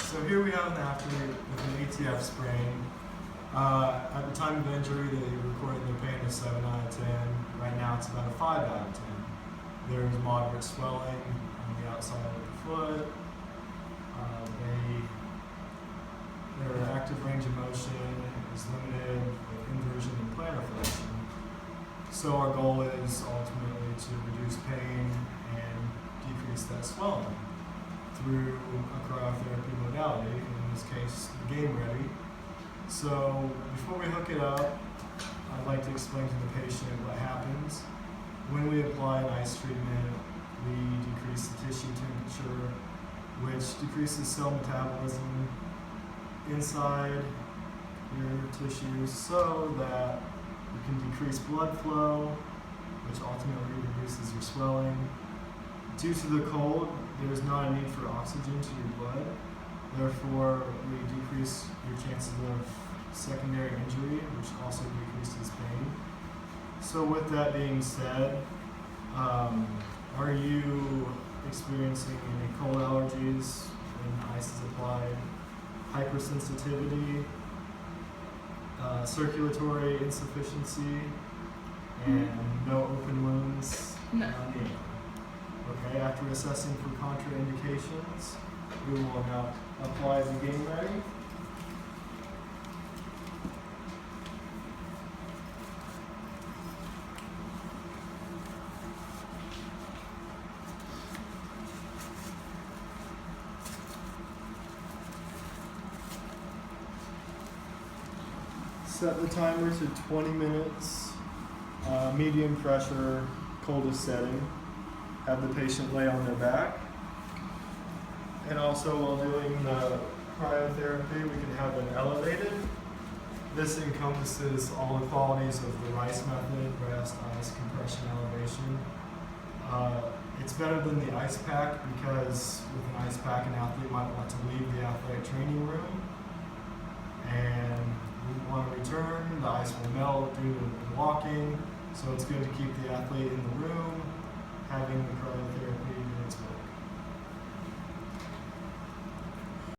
So here we have an athlete with an ATF sprain. At the time of injury, they recorded their pain as 7 out of 10. Right now it's about a 5 out of 10. There's moderate swelling on the outside of the foot. Their active range of motion is limited with inversion and plantar flexion. So our goal is ultimately to reduce pain and decrease that swelling through a cryotherapy modality, in this case, game ready. So before we hook it up, I'd like to explain to the patient what happens. When we apply an ice treatment, we decrease the tissue temperature, which decreases cell metabolism inside your tissues so that you can decrease blood flow, which ultimately reduces your swelling. Due to the cold, there is not a need for oxygen to your blood. Therefore, we decrease your chances of secondary injury, which also decreases pain. So with that being said, are you experiencing any cold allergies when ice is applied? Hypersensitivity, circulatory insufficiency, and no open wounds? No. Okay, after assessing for contraindications, we will now apply the game ready. Set the timer to 20 minutes, medium pressure, coldest setting. Have the patient lay on their back. And also while doing the cryotherapy, we can have them elevated. This encompasses all the qualities of the RICE method: rest, ice, compression, elevation. It's better than the ice pack because with an ice pack, an athlete might want to leave the athletic training room, and we want to return. The ice will melt due to the walking, so it's good to keep the athlete in the room having the cryotherapy do its work.